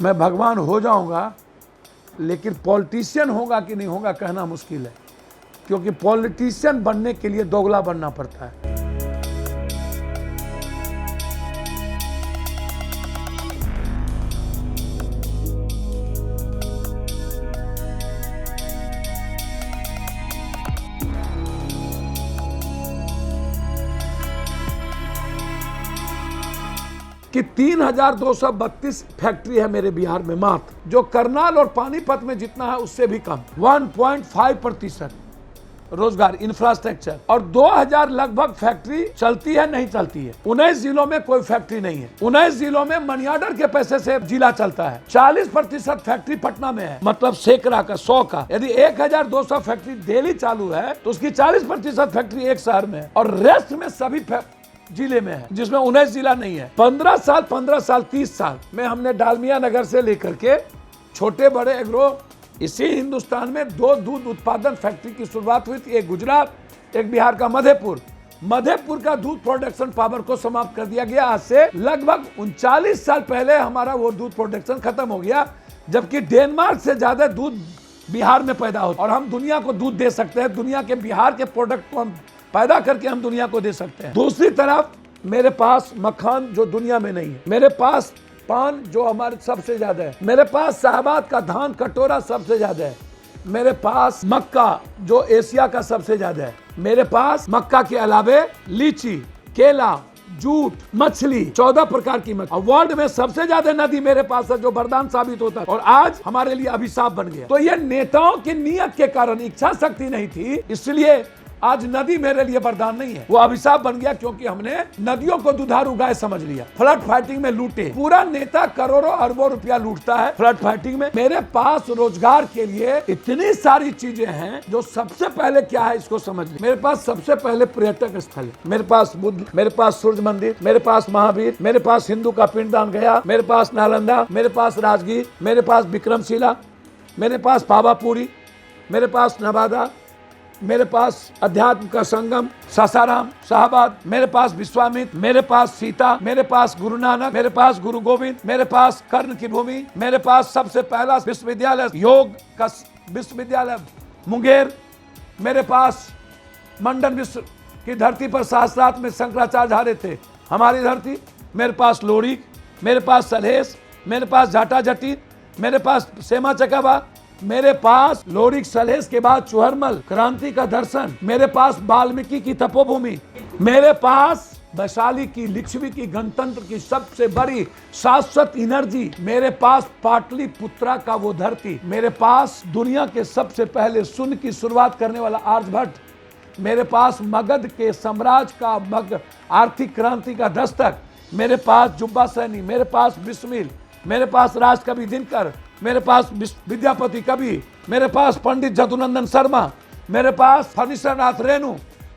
मैं भगवान हो जाऊंगा, लेकिन पॉलिटिशियन होगा कि नहीं होगा कहना मुश्किल है, क्योंकि पॉलिटिशियन बनने के लिए दोगला बनना पड़ता है। कि 3232 फैक्ट्री है मेरे बिहार में मात्र, जो करनाल और पानीपत में जितना है उससे भी कम। 1.5% रोजगार, इंफ्रास्ट्रक्चर, और 2000 लगभग फैक्ट्री चलती है नहीं चलती है। 19 जिलों में कोई फैक्ट्री नहीं है। 19 जिलों में मनी ऑर्डर के पैसे से जिला चलता है। 40% फैक्ट्री पटना में है, मतलब सैकड़ा का, 100 का। यदि 1200 फैक्ट्री डेली चालू है तो उसकी 40% फैक्ट्री एक शहर में है, और रेस्ट में सभी जिले में है, जिसमें 19 जिला नहीं है। 15 साल 30 साल में हमने डालमिया नगर से लेकर के छोटे बड़े एग्रो, इसी हिंदुस्तान में 2 दूध उत्पादन फैक्ट्री की शुरुआत हुई थी। एक गुजरात, एक बिहार का मधेपुर का दूध प्रोडक्शन पावर को समाप्त कर दिया गया। आज से लगभग 39 साल पहले हमारा वो दूध प्रोडक्शन खत्म हो गया, जबकि डेनमार्क से ज्यादा दूध बिहार में पैदा होता है, और हम दुनिया को दूध दे सकते हैं। दुनिया के बिहार के प्रोडक्ट को हम पैदा करके हम दुनिया को दे सकते हैं। दूसरी तरफ मेरे पास मखान जो दुनिया में नहीं है, मेरे पास पान जो हमारे सबसे ज्यादा है, मेरे पास शाहबाद का धान कटोरा सबसे ज्यादा है, मेरे पास मक्का जो एशिया का सबसे ज्यादा है, मेरे पास मक्का के अलावे लीची, केला, जूट, मछली, 14 प्रकार की मछली। वर्ल्ड में सबसे ज्यादा नदी मेरे पास है, जो वरदान साबित होता है, और आज हमारे लिए अभिशाप बन गया। तो ये नेताओं की नीयत के कारण, इच्छा शक्ति नहीं थी, इसलिए आज नदी मेरे लिए वरदान नहीं है, वो अभिशाप बन गया, क्योंकि हमने नदियों को दुधारू गाय समझ लिया। फ्लड फाइटिंग में लूटे, पूरा नेता करोड़ों अरबों रुपया लूटता है फ्लड फाइटिंग में। मेरे पास रोजगार के लिए इतनी सारी चीजें हैं, जो सबसे पहले क्या है इसको समझ लीजिए। मेरे पास सबसे पहले पर्यटक स्थल है, मेरे पास बुद्ध, मेरे पास सूर्य मंदिर, मेरे पास महावीर, मेरे पास हिंदू का पिंडदान गया, मेरे पास नालंदा, मेरे पास राजगीर, मेरे पास विक्रमशिला, मेरे पास पावापुरी, मेरे पास नवादा, मेरे पास अध्यात्म का संगम सासाराम, शाहबाद, मेरे पास विश्वामित्र, मेरे पास सीता, मेरे पास गुरु नानक, मेरे पास गुरु गोविंद, मेरे पास कर्ण की भूमि, मेरे पास सबसे पहला विश्वविद्यालय, योग का विश्वविद्यालय मुंगेर, मेरे पास मंडन विश्व की धरती पर शास्त्रार्थ में शंकराचार्य हारे थे, हमारी धरती। मेरे पास लोरिक, मेरे पास सलहेश, मेरे पास जाटा जटी, मेरे पास सेमा चकावा, मेरे पास लोरिक सलहेश के बाद चुहरमल, क्रांति का दर्शन, मेरे पास वाल्मीकि की तपोभूमि, मेरे पास वैशाली की, लिच्छवी की, गणतंत्र की सबसे बड़ी शाश्वत एनर्जी, मेरे पास पाटलिपुत्रा का वो धरती, मेरे पास दुनिया के सबसे पहले शून्य की शुरुआत करने वाला आर्यभट्ट, मेरे पास मगध के साम्राज्य का आर्थिक क्रांति का दस्तक, मेरे पास जुब्बा सैनी, मेरे पास बिस्मिल, मेरे पास राजकवि दिनकर, मेरे पास विद्यापति कवि, मेरे पास पंडित जदुनंदन शर्मा, मेरे पास फर्नीचर नाथ रेणु,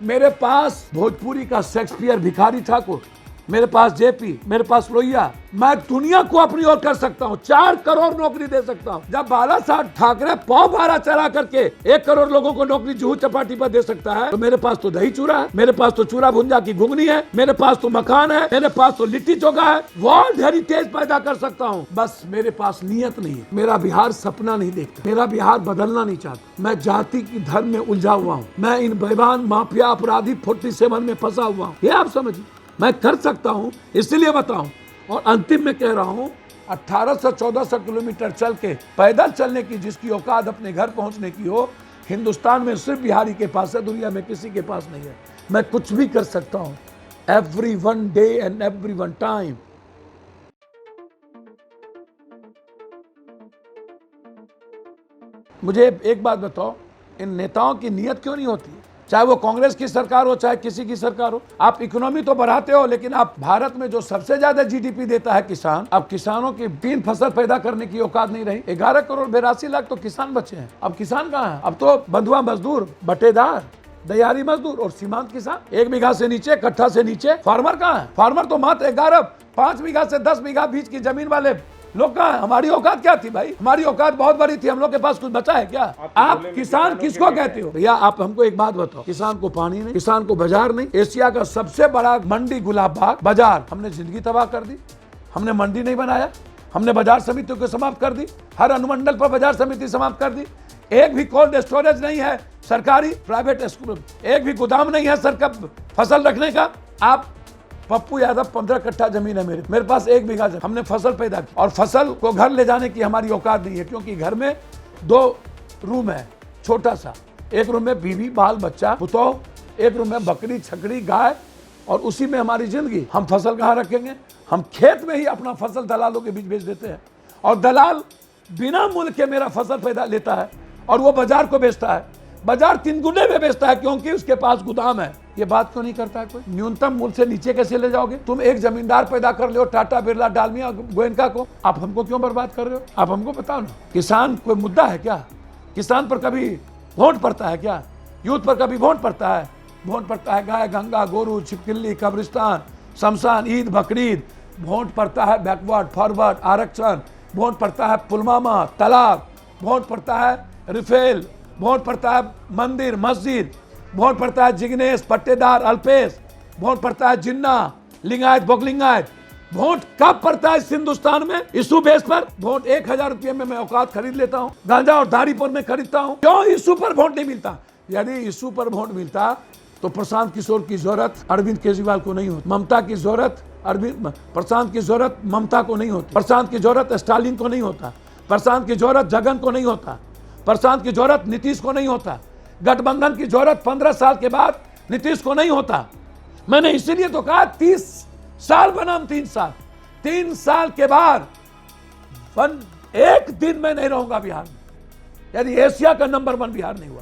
मेरे पास भोजपुरी का शेक्सपियर भिखारी ठाकुर, मेरे पास जेपी, मेरे पास लोहिया। मैं दुनिया को अपनी ओर कर सकता हूँ, 4 करोड़ नौकरी दे सकता हूँ। जब बाला साहब ठाकरे पाव भाड़ा चला करके 1 करोड़ लोगों को नौकरी जुहू चपाटी पर दे सकता है, तो मेरे पास तो दही चूरा है, मेरे पास तो चूरा भुंजा की घुगनी है, मेरे पास तो मकान है, मेरे पास तो लिट्टी चोखा है। वर्ल्ड हेरिटेज पैदा कर सकता हूँ, बस मेरे पास नियत नहीं है। मेरा बिहार सपना नहीं देखता, मेरा बिहार बदलना नहीं चाहता। मैं जाति की धर्म में उलझा हुआ हूँ, मैं इन बेईमान माफिया अपराधी 47 में फंसा हुआ हूँ। ये आप समझिए, मैं कर सकता हूं, इसलिए बताऊं। और अंतिम में कह रहा हूं, 1800-1400 किलोमीटर चल के, पैदल चलने की जिसकी औकात अपने घर पहुंचने की हो, हिंदुस्तान में सिर्फ बिहारी के पास है, दुनिया में किसी के पास नहीं है। मैं कुछ भी कर सकता हूं, every one day and every one time. मुझे एक बात बताओ, इन नेताओं की नीयत क्यों नहीं होती? चाहे वो कांग्रेस की सरकार हो, चाहे किसी की सरकार हो, आप इकोनॉमी तो बढ़ाते हो, लेकिन आप भारत में जो सबसे ज्यादा जीडीपी देता है किसान, अब किसानों की 3 फसल पैदा करने की औकात नहीं रही। 11 करोड़ 82 लाख तो किसान बचे हैं। अब किसान कहाँ है? अब तो बंधुआ मजदूर, बटेदार, दयारी मजदूर और सीमांत किसान, 1 बीघा से नीचे, कट्ठा से नीचे। फार्मर कहाँ है? फार्मर तो मात्र 11, 5 बीघा से 10 बीघा बीच की जमीन वाले लोग कहाँ हैं? हमारी औकात क्या थी भाई? हमारी औकात बहुत बड़ी थी, हम लोग के पास कुछ बचा है क्या? आप किसान किसको कहते हो भैया? आप हमको एक बात बताओ, किसान को पानी नहीं, किसान को बाजार नहीं। एशिया का सबसे बड़ा मंडी गुलाब बाग बाजार हमने जिंदगी तबाह कर दी। हमने मंडी नहीं बनाया, हमने बाजार समितियों को समाप्त कर दी, हर अनुमंडल पर बाजार समिति समाप्त कर दी। एक भी कोल्ड स्टोरेज नहीं है सरकारी प्राइवेट स्कूल, एक भी गोदाम नहीं है सरकार फसल रखने का। आप पप्पू यादव 15 कट्ठा जमीन है मेरे पास 1 बीघा जमीन, हमने फसल पैदा की और फसल को घर ले जाने की हमारी औकात नहीं है, क्योंकि घर में 2 रूम है छोटा सा, एक रूम में बीवी बाल बच्चा पुतौह, एक रूम में बकरी छकड़ी गाय, और उसी में हमारी जिंदगी। हम फसल कहाँ रखेंगे? हम खेत में ही अपना फसल दलालों के बीच बेच देते हैं, और दलाल बिना मूल्य के मेरा फसल पैदा लेता है और वो बाजार को बेचता है, बाजार 3 गुने में बेचता है, क्योंकि उसके पास गोदाम है। ये बात क्यों नहीं करता है कोई? न्यूनतम मूल्य से नीचे कैसे ले जाओगे? तुम एक जमींदार पैदा कर लो, टाटा बिरला डालमिया गोयनका को, आप हमको क्यों बर्बाद कर रहे हो? आप हमको बताओ ना। किसान कोई मुद्दा है क्या? किसान पर कभी वोट पड़ता है क्या? यूथ पर कभी वोट पड़ता है? वोट पड़ता है गाय गंगा गोरू छिपकिली कब्रिस्तान शमशान ईद बकरीद, वोट पड़ता है बैकवर्ड फॉरवर्ड आरक्षण, वोट पड़ता है पुलवामा तलाक, वोट पड़ता है रिफेल, वोट पड़ता है मंदिर मस्जिद, वोट पड़ता है जिग्नेश पट्टेदार अल्पेश, वोट पड़ता है जिन्ना लिंगायत बोगलिंगायत। वोट कब पड़ता है इस हिंदुस्तान में? इशू बेस पर वोट 1000 रुपये में मैं औकात खरीद लेता हूँ, गांजा और दाढ़ी पर मैं खरीदता हूँ। क्यों इशू पर वोट नहीं मिलता? यदि इशू पर वोट मिलता तो प्रशांत किशोर की जरूरत अरविंद केजरीवाल को नहीं होती, ममता की जरूरत प्रशांत की जरूरत ममता को नहीं होती, प्रशांत की जरूरत स्टालिन को नहीं होता, प्रशांत की जरूरत जगन को नहीं होता, प्रशांत की जरूरत नीतीश को नहीं होता, गठबंधन की जरूरत 15 साल के बाद नीतीश को नहीं होता। मैंने इसीलिए तो कहा 30 साल बनाम 3 साल के बाद एक दिन मैं नहीं रहूंगा बिहार में, यदि एशिया का नंबर 1 बिहार नहीं हुआ।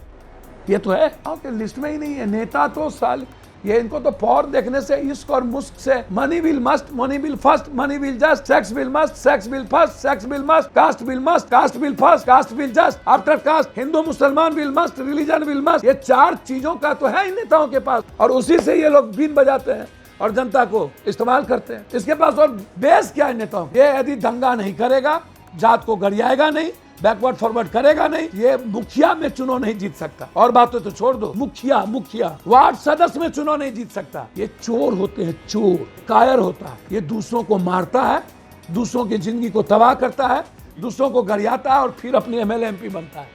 ये तो है आपके लिस्ट में ही नहीं है। नेता तो साल ये इनको तो पावर देखने से इश्क और मुस्क से money will must money will first money will just sex will must sex will first sex will must caste will must caste will first caste will just after caste Hindu मुसलमान will must religion will must. ये 4 चीजों का तो है इन नेताओं के पास, और उसी से ये लोग बीन बजाते हैं और जनता को इस्तेमाल करते हैं। इसके पास और बेस क्या है नेताओं? ये यदि दंगा नहीं करेगा, जात को गरियाएगा नहीं, बैकवर्ड फॉरवर्ड करेगा नहीं, ये मुखिया में चुनाव नहीं जीत सकता। और बातें तो छोड़ दो, मुखिया वार्ड सदस्य में चुनाव नहीं जीत सकता। ये चोर होते हैं, चोर कायर होता है, ये दूसरों को मारता है, दूसरों की जिंदगी को तबाह करता है, दूसरों को गरियाता है और फिर अपनी MLA MP बनता है।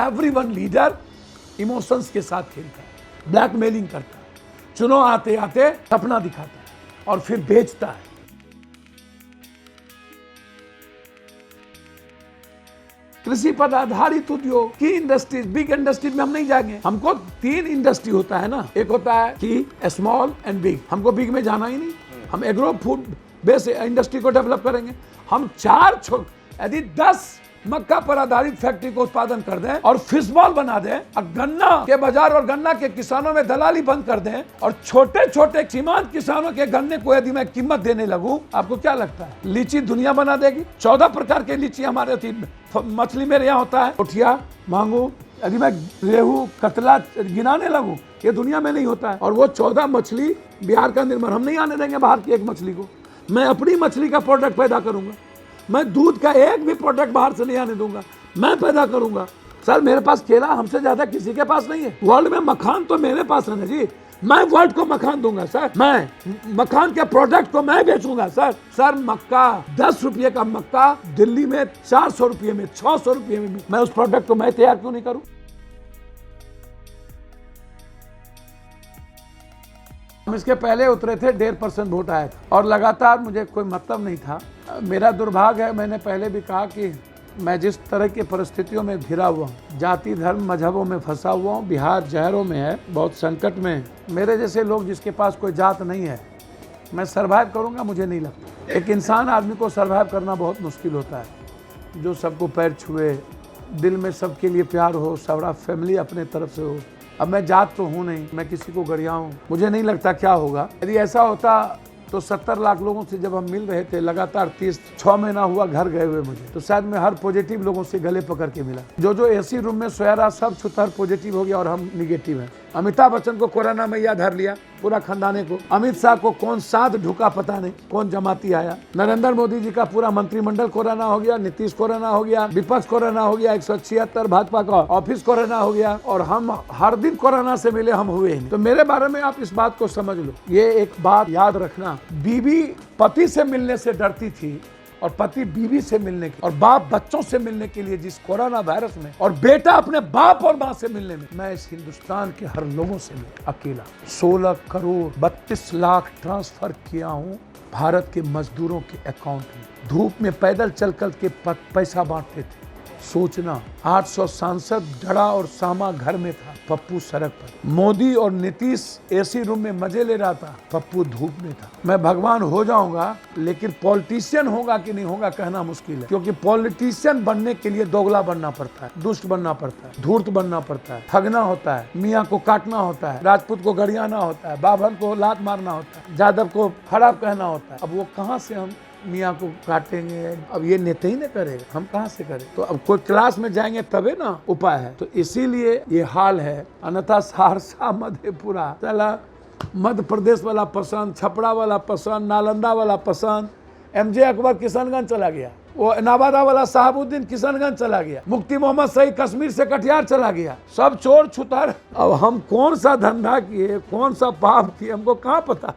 एवरीवन लीडर इमोशंस के साथ खेलता है, ब्लैकमेलिंग करता है, चुनाव आते आते सपना दिखाता है और फिर बेचता है। कृषि पर आधारित उद्योग की इंडस्ट्रीज, बिग इंडस्ट्रीज में हम नहीं जाएंगे। हमको 3 इंडस्ट्री होता है ना, एक होता है कि स्मॉल एंड बिग, हमको बिग में जाना ही नहीं। हम एग्रो फूड बेस इंडस्ट्री को डेवलप करेंगे। हम 4 यदि 10 मक्का पर आधारित फैक्ट्री को उत्पादन कर दें और फिशबॉल बना दें और गन्ना के बाजार और गन्ना के किसानों में दलाली बंद कर दें और छोटे छोटे सीमांत किसानों के गन्ने को यदि मैं कीमत देने लगूं, आपको क्या लगता है लीची दुनिया बना देगी? 14 प्रकार के लीची हमारे मछली मेरे यहाँ होता है, पोठिया मांगू, यदि मैं रेहू कतला गिनाने लगूं, ये दुनिया में नहीं होता है। और वो 14 मछली बिहार का निर्माण, हम नहीं आने देंगे बाहर की एक मछली को। मैं अपनी मछली का प्रोडक्ट पैदा करूंगा, मैं दूध का एक भी प्रोडक्ट बाहर से नहीं आने दूंगा, मैं पैदा करूंगा। सर मेरे पास केला हमसे ज्यादा किसी के पास नहीं है। वर्ल्ड में मखान तो मेरे पास है ना जी, मैं वर्ल्ड को मखान दूंगा सर, मैं मखान के प्रोडक्ट को मैं बेचूंगा सर मक्का 10 रुपये का मक्का दिल्ली में 400 रुपये में 600 रुपये में, मैं उस प्रोडक्ट को मैं तैयार क्यों नहीं करूं? हम इसके पहले उतरे थे, 1.5% वोट आया था और लगातार मुझे कोई मतलब नहीं था। मेरा दुर्भाग्य है, मैंने पहले भी कहा कि मैं जिस तरह की परिस्थितियों में घिरा हुआ हूँ, जाति धर्म मजहबों में फंसा हुआ हूँ, बिहार जहरों में है, बहुत संकट में है। मेरे जैसे लोग जिसके पास कोई जात नहीं है, मैं सर्वाइव करूँगा मुझे नहीं लगता। एक इंसान आदमी को सर्वाइव करना बहुत मुश्किल होता है, जो सबको पैर छुए, दिल में सबके लिए प्यार हो, सारा फैमिली अपने तरफ से हो। अब मैं जात तो हूँ नहीं, मैं किसी को गरियाऊँ, मुझे नहीं लगता क्या होगा। यदि ऐसा होता तो 70 लाख लोगों से जब हम मिल रहे थे लगातार 6 महीना हुआ घर गए हुए मुझे, तो शायद मैं हर पॉजिटिव लोगों से गले पकड़ के मिला। जो AC रूम में सोया रहा सब छुतर पॉजिटिव हो गया और हम निगेटिव हैं। अमिताभ बच्चन को कोरोना में याद धर लिया, पूरा खानदाने को। अमित शाह को कौन साथ ढुका पता नहीं, कौन जमाती आया। नरेंद्र मोदी जी का पूरा मंत्रिमंडल कोरोना हो गया, नीतीश कोरोना हो गया, विपक्ष कोरोना हो गया, 176 भाजपा का ऑफिस कोरोना हो गया, और हम हर दिन कोरोना से मिले, हम हुए नहीं। तो मेरे बारे में आप इस बात को समझ लो। ये एक बात याद रखना, बीवी पति से मिलने से डरती थी और पति बीवी से मिलने के और बाप बच्चों से मिलने के लिए जिस कोरोना वायरस में, और बेटा अपने बाप और माँ से मिलने में, मैं इस हिंदुस्तान के हर लोगों से मिला अकेला। 16 करोड़ 32 लाख ट्रांसफर किया हूँ भारत के मजदूरों के अकाउंट में। धूप में पैदल चल कर के पैसा बांटते थे। सोचना, 800 सांसद डड़ा और सामा घर में था, पप्पू सड़क पर। मोदी और नीतीश एसी रूम में मजे ले रहा था, पप्पू धूप में था। मैं भगवान हो जाऊंगा, लेकिन पॉलिटिशियन होगा कि नहीं होगा कहना मुश्किल है, क्योंकि पॉलिटिशियन बनने के लिए दोगला बनना पड़ता है, दुष्ट बनना पड़ता है, धूर्त बनना पड़ता है, ठगना होता है, मियाँ को काटना होता है, राजपूत को गरियाना होता है, बाभन को लात मारना होता है, यादव को खराब कहना होता है। अब वो कहाँ से हम मियाँ को काटेंगे? अब ये नेता ही नहीं करेगा, हम कहाँ से करें? तो अब कोई क्लास में जाएंगे तबे ना उपाय है। तो इसीलिए ये हाल है, अन्यथा सहरसा मधेपुरा चला, मध्य प्रदेश वाला पसंद, छपरा वाला पसंद, नालंदा वाला पसंद, MJ अकबर किशनगंज चला गया, वो नवादा वाला साहबुद्दीन किशनगंज चला गया, मुफ्ती मोहम्मद सईद कश्मीर से कटिहार चला गया, सब चोर छुतार। अब हम कौन सा धंधा किए, कौन सा पाप किए, हमको कहाँ पता।